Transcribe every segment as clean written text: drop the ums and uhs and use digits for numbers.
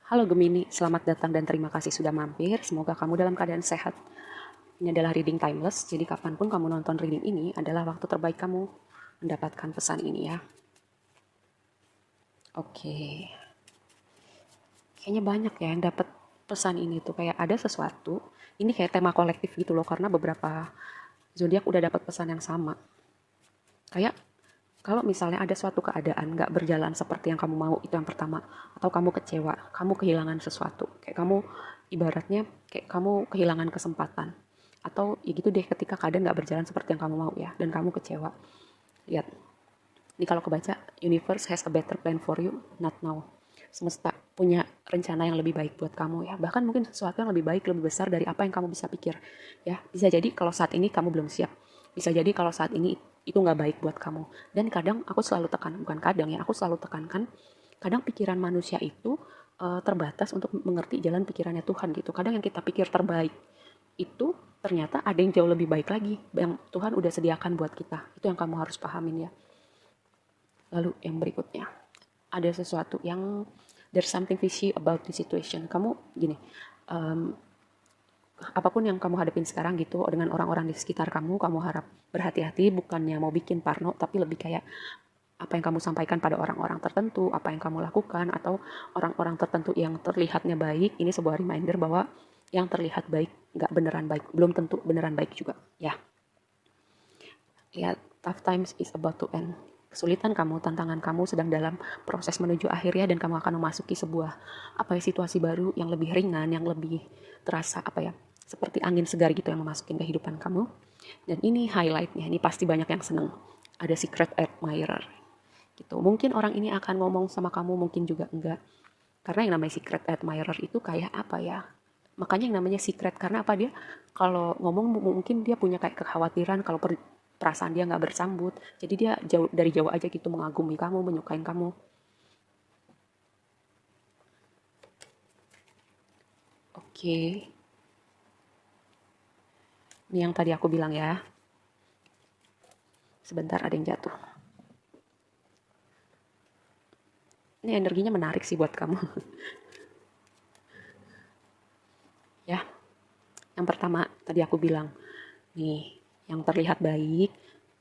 Halo Gemini, selamat datang dan terima kasih sudah mampir. Semoga kamu dalam keadaan sehat. Ini adalah reading timeless, jadi kapanpun kamu nonton reading ini adalah waktu terbaik kamu mendapatkan pesan ini ya. Oke, kayaknya banyak ya yang dapat pesan ini tuh. Kayak ada sesuatu, ini kayak tema kolektif gitu loh, karena beberapa zodiak udah dapat pesan yang sama. Kayak kalau misalnya ada suatu keadaan nggak berjalan seperti yang kamu mau, itu yang pertama. Atau kamu kecewa, kamu kehilangan sesuatu. Kayak kamu, ibaratnya kayak kamu kehilangan kesempatan. Atau ya gitu deh, ketika keadaan nggak berjalan seperti yang kamu mau ya, dan kamu kecewa. Lihat, ini kalau kebaca, universe has a better plan for you, not now. Semesta punya rencana yang lebih baik buat kamu ya. Bahkan mungkin sesuatu yang lebih baik, lebih besar dari apa yang kamu bisa pikir. Ya, bisa jadi kalau saat ini kamu belum siap. Bisa jadi kalau saat ini itu nggak baik buat kamu. Dan kadang aku selalu tekan, bukan kadang ya, aku selalu tekankan, kadang pikiran manusia itu terbatas untuk mengerti jalan pikirannya Tuhan gitu. Kadang yang kita pikir terbaik itu ternyata ada yang jauh lebih baik lagi yang Tuhan udah sediakan buat kita. Itu yang kamu harus pahamin ya. Lalu yang berikutnya, ada sesuatu yang there's something fishy about the situation. Kamu gini, um, apapun yang kamu hadapin sekarang gitu dengan orang-orang di sekitar kamu harap berhati-hati, bukannya mau bikin parno, tapi lebih kayak apa yang kamu sampaikan pada orang-orang tertentu, apa yang kamu lakukan, atau orang-orang tertentu yang terlihatnya baik, ini sebuah reminder bahwa yang terlihat baik nggak beneran baik, belum tentu beneran baik juga. Ya, lihat, tough times is about to end. Kesulitan kamu, tantangan kamu sedang dalam proses menuju akhirnya dan kamu akan memasuki sebuah situasi baru yang lebih ringan, yang lebih terasa seperti angin segar gitu yang memasuki kehidupan kamu. Dan ini highlightnya, ini pasti banyak yang seneng. Ada secret admirer gitu. Mungkin orang ini akan ngomong sama kamu, mungkin juga enggak. Karena yang namanya secret admirer itu kayak apa ya? Makanya yang namanya secret karena apa, dia kalau ngomong mungkin dia punya kayak kekhawatiran kalau perasaan dia nggak bersambut. Jadi dia jauh dari jauh aja gitu mengagumi kamu, menyukain kamu. Oke, ini yang tadi aku bilang ya. Sebentar ada yang jatuh. Ini energinya menarik sih buat kamu. Ya, yang pertama tadi aku bilang, nih, yang terlihat baik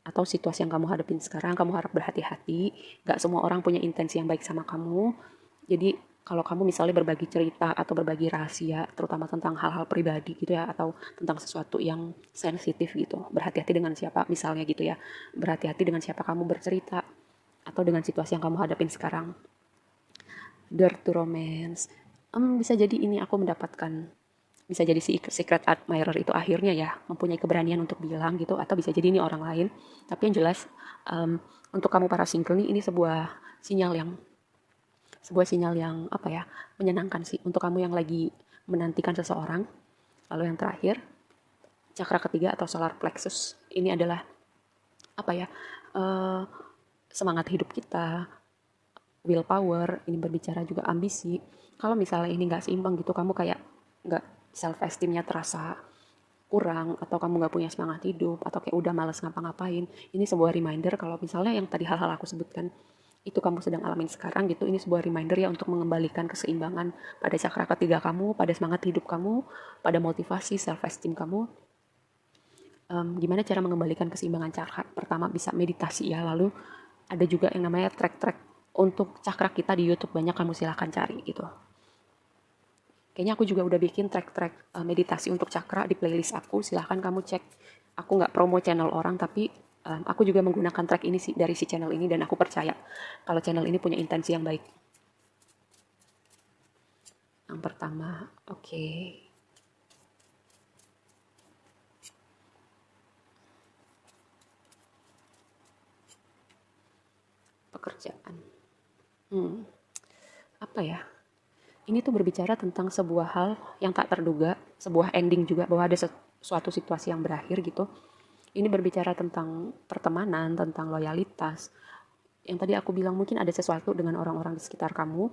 atau situasi yang kamu hadapin sekarang, kamu harap berhati-hati. Gak semua orang punya intensi yang baik sama kamu. Jadi kalau kamu misalnya berbagi cerita atau berbagi rahasia, terutama tentang hal-hal pribadi gitu ya, atau tentang sesuatu yang sensitif gitu, berhati-hati dengan siapa misalnya gitu ya, berhati-hati dengan siapa kamu bercerita, atau dengan situasi yang kamu hadapin sekarang. Dare to romance. Bisa jadi ini aku mendapatkan, bisa jadi si secret admirer itu akhirnya ya mempunyai keberanian untuk bilang gitu, atau bisa jadi ini orang lain. Tapi yang jelas, untuk kamu para single nih, ini sinyal yang menyenangkan sih untuk kamu yang lagi menantikan seseorang. Lalu yang terakhir, cakra ketiga atau solar plexus, ini adalah apa ya eh, semangat hidup kita, willpower, ini berbicara juga ambisi. Kalau misalnya ini nggak seimbang gitu, kamu kayak nggak, self esteemnya terasa kurang, atau kamu nggak punya semangat hidup, atau kayak udah males ngapa-ngapain, ini sebuah reminder kalau misalnya yang tadi hal-hal aku sebutkan itu kamu sedang alamin sekarang gitu. Ini sebuah reminder ya untuk mengembalikan keseimbangan pada cakra ketiga kamu, pada semangat hidup kamu, pada motivasi self esteem kamu. Gimana cara mengembalikan keseimbangan cakra? Pertama bisa meditasi ya, lalu ada juga yang namanya track-track untuk cakra kita di YouTube, banyak, kamu silahkan cari gitu. Kayaknya aku juga udah bikin track-track meditasi untuk cakra di playlist aku, silahkan kamu cek. Aku nggak promo channel orang, tapi aku juga menggunakan track ini sih dari si channel ini, dan aku percaya kalau channel ini punya intensi yang baik. Yang pertama, oke. Pekerjaan. Apa ya? Ini tuh berbicara tentang sebuah hal yang tak terduga, sebuah ending juga, bahwa ada suatu situasi yang berakhir gitu. Ini berbicara tentang pertemanan, tentang loyalitas. Yang tadi aku bilang mungkin ada sesuatu dengan orang-orang di sekitar kamu.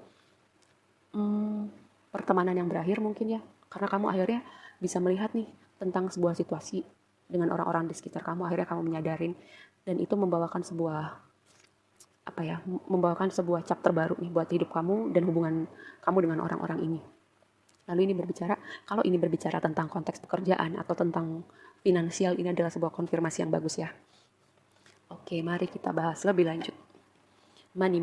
Pertemanan yang berakhir mungkin ya. Karena kamu akhirnya bisa melihat nih tentang sebuah situasi dengan orang-orang di sekitar kamu. Akhirnya kamu menyadarin. Dan itu membawakan sebuah membawakan sebuah chapter baru nih buat hidup kamu dan hubungan kamu dengan orang-orang ini. Lalu kalau ini berbicara tentang konteks pekerjaan atau tentang finansial, ini adalah sebuah konfirmasi yang bagus ya. Oke, mari kita bahas lebih lanjut. Money.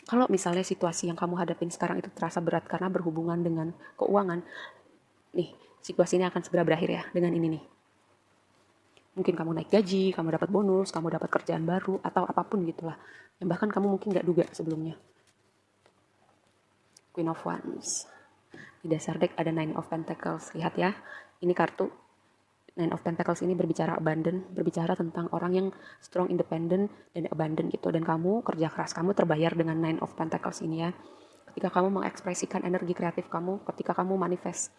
Kalau misalnya situasi yang kamu hadapin sekarang itu terasa berat karena berhubungan dengan keuangan, nih, situasi ini akan segera berakhir ya dengan ini nih. Mungkin kamu naik gaji, kamu dapat bonus, kamu dapat kerjaan baru, atau apapun gitulah. Yang bahkan kamu mungkin gak duga sebelumnya. Queen of Wands. Di dasar deck ada Nine of Pentacles. Lihat ya, ini kartu Nine of Pentacles ini berbicara abundant, berbicara tentang orang yang strong, independent, dan abundant gitu. Dan kamu kerja keras, kamu terbayar dengan Nine of Pentacles ini ya. Ketika kamu mengekspresikan energi kreatif kamu, ketika kamu manifest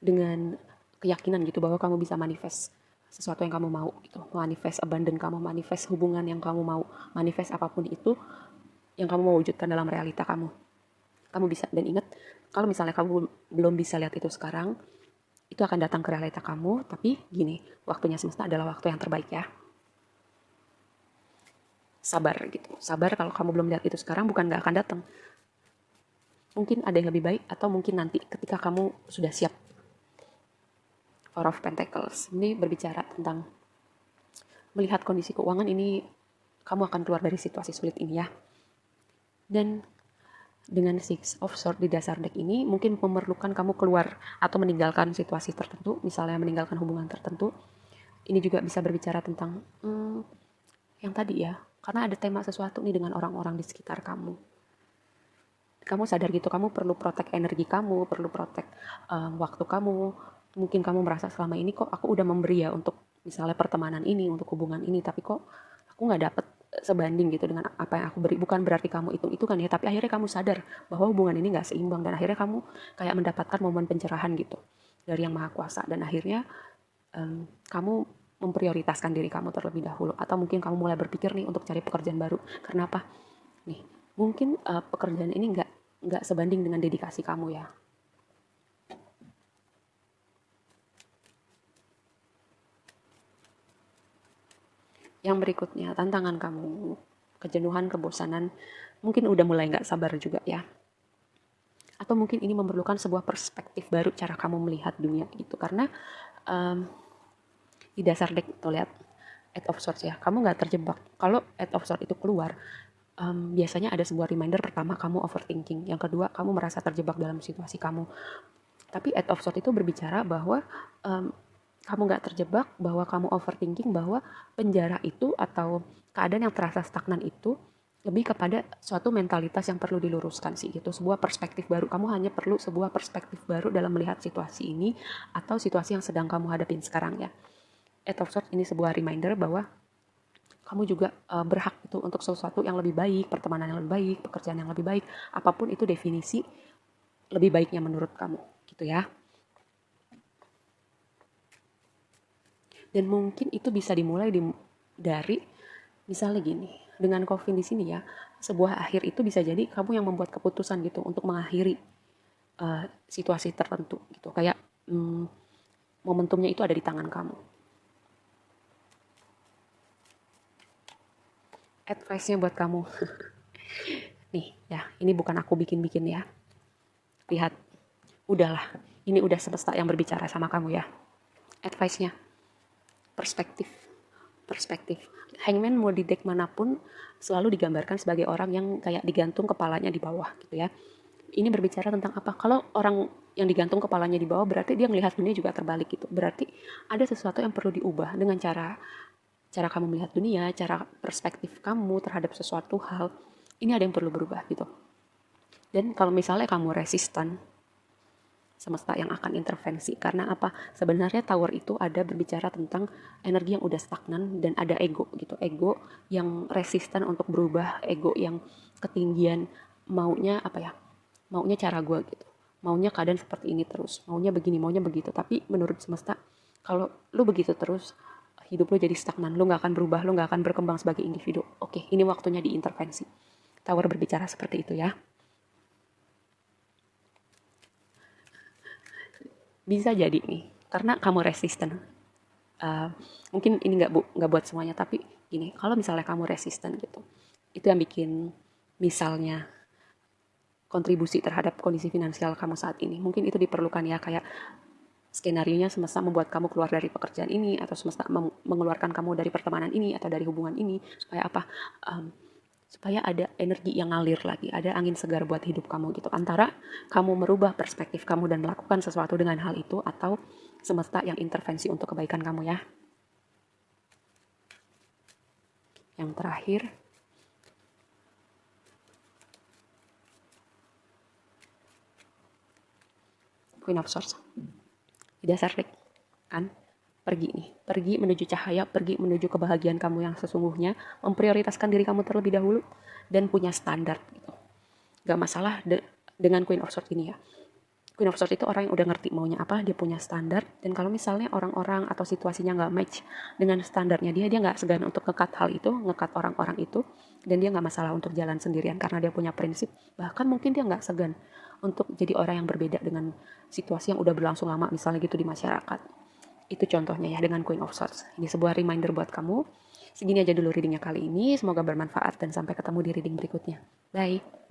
dengan keyakinan gitu bahwa kamu bisa manifest sesuatu yang kamu mau gitu, manifest abundant kamu, manifest hubungan yang kamu mau, manifest apapun itu yang kamu mau wujudkan dalam realita kamu bisa. Dan ingat, kalau misalnya kamu belum bisa lihat itu sekarang, itu akan datang ke realita kamu. Tapi gini, waktunya semesta adalah waktu yang terbaik ya. Sabar gitu, sabar. Kalau kamu belum lihat itu sekarang, bukan gak akan datang, mungkin ada yang lebih baik, atau mungkin nanti ketika kamu sudah siap. Four of Pentacles ini berbicara tentang melihat kondisi keuangan ini, kamu akan keluar dari situasi sulit ini ya. Dan dengan Six of Swords di dasar deck ini mungkin memerlukan kamu keluar atau meninggalkan situasi tertentu, misalnya meninggalkan hubungan tertentu. Ini juga bisa berbicara tentang yang tadi ya, karena ada tema sesuatu nih dengan orang-orang di sekitar kamu. Kamu sadar gitu, kamu perlu protect energi kamu, perlu protect waktu kamu. Mungkin kamu merasa selama ini kok aku udah memberi ya untuk misalnya pertemanan ini, untuk hubungan ini, tapi kok aku nggak dapet sebanding gitu dengan apa yang aku beri. Bukan berarti kamu itu kan ya, tapi akhirnya kamu sadar bahwa hubungan ini nggak seimbang, dan akhirnya kamu kayak mendapatkan momen pencerahan gitu dari Yang Maha Kuasa, dan akhirnya kamu memprioritaskan diri kamu terlebih dahulu, atau mungkin kamu mulai berpikir nih untuk cari pekerjaan baru. Kenapa? Nih, mungkin pekerjaan ini nggak sebanding dengan dedikasi kamu ya. Yang berikutnya, tantangan kamu, kejenuhan, kebosanan, mungkin udah mulai nggak sabar juga ya. Atau mungkin ini memerlukan sebuah perspektif baru cara kamu melihat dunia gitu. Karena di dasar deck tuh lihat Eight of Swords ya, kamu nggak terjebak. Kalau Eight of Swords itu keluar, biasanya ada sebuah reminder. Pertama, kamu overthinking. Yang kedua, kamu merasa terjebak dalam situasi kamu. Tapi Eight of Swords itu berbicara bahwa kamu nggak terjebak, bahwa kamu overthinking, bahwa penjara itu atau keadaan yang terasa stagnan itu lebih kepada suatu mentalitas yang perlu diluruskan sih gitu, sebuah perspektif baru. Kamu hanya perlu sebuah perspektif baru dalam melihat situasi ini atau situasi yang sedang kamu hadapin sekarang ya. Eight of Swords ini sebuah reminder bahwa kamu juga berhak itu untuk sesuatu yang lebih baik, pertemanan yang lebih baik, pekerjaan yang lebih baik, apapun itu definisi lebih baiknya menurut kamu gitu ya. Dan mungkin itu bisa dimulai dari misalnya gini, dengan Coffin di sini ya, sebuah akhir itu bisa jadi kamu yang membuat keputusan gitu untuk mengakhiri situasi tertentu gitu. Kayak momentumnya itu ada di tangan kamu. Advice-nya buat kamu. Nih ya, ini bukan aku bikin-bikin ya. Lihat, udahlah, ini udah semesta yang berbicara sama kamu ya. Advice-nya, perspektif. Hangman mau di deck manapun selalu digambarkan sebagai orang yang kayak digantung kepalanya di bawah gitu ya. Ini berbicara tentang apa? Kalau orang yang digantung kepalanya di bawah, berarti dia melihat dunia juga terbalik gitu. Berarti ada sesuatu yang perlu diubah dengan cara kamu melihat dunia, cara perspektif kamu terhadap sesuatu hal. Ini ada yang perlu berubah gitu. Dan kalau misalnya kamu resisten, semesta yang akan intervensi. Karena apa? Sebenarnya Tower itu ada berbicara tentang energi yang udah stagnan, dan ada ego gitu. Ego yang resisten untuk berubah, ego yang ketinggian, maunya apa ya? Maunya cara gue gitu. Maunya keadaan seperti ini terus. Maunya begini, maunya begitu. Tapi menurut semesta, kalau lu begitu terus, hidup lu jadi stagnan. Lu gak akan berubah, lu gak akan berkembang sebagai individu. Oke, ini waktunya diintervensi. Tower berbicara seperti itu ya. Bisa jadi nih, karena kamu resisten. Mungkin ini nggak buat semuanya, tapi gini, kalau misalnya kamu resisten gitu, itu yang bikin misalnya kontribusi terhadap kondisi finansial kamu saat ini. Mungkin itu diperlukan ya, kayak skenario-nya semesta membuat kamu keluar dari pekerjaan ini, atau semesta mengeluarkan kamu dari pertemanan ini atau dari hubungan ini, supaya apa? Supaya ada energi yang ngalir lagi, ada angin segar buat hidup kamu gitu. Antara kamu merubah perspektif kamu dan melakukan sesuatu dengan hal itu, atau semesta yang intervensi untuk kebaikan kamu ya. Yang terakhir, Queen of Swords. Di dasar deck kan, pergi menuju cahaya, pergi menuju kebahagiaan kamu yang sesungguhnya, memprioritaskan diri kamu terlebih dahulu, dan punya standar gitu. Gak masalah dengan Queen of Swords ini ya. Queen of Swords itu orang yang udah ngerti maunya apa, dia punya standar, dan kalau misalnya orang-orang atau situasinya nggak match dengan standarnya dia nggak segan untuk ngekat hal itu, ngekat orang-orang itu, dan dia nggak masalah untuk jalan sendirian karena dia punya prinsip. Bahkan mungkin dia nggak segan untuk jadi orang yang berbeda dengan situasi yang udah berlangsung lama, misalnya gitu di masyarakat. Itu contohnya ya dengan Queen of Swords. Ini sebuah reminder buat kamu. Segini aja dulu readingnya kali ini, semoga bermanfaat dan sampai ketemu di reading berikutnya. Bye.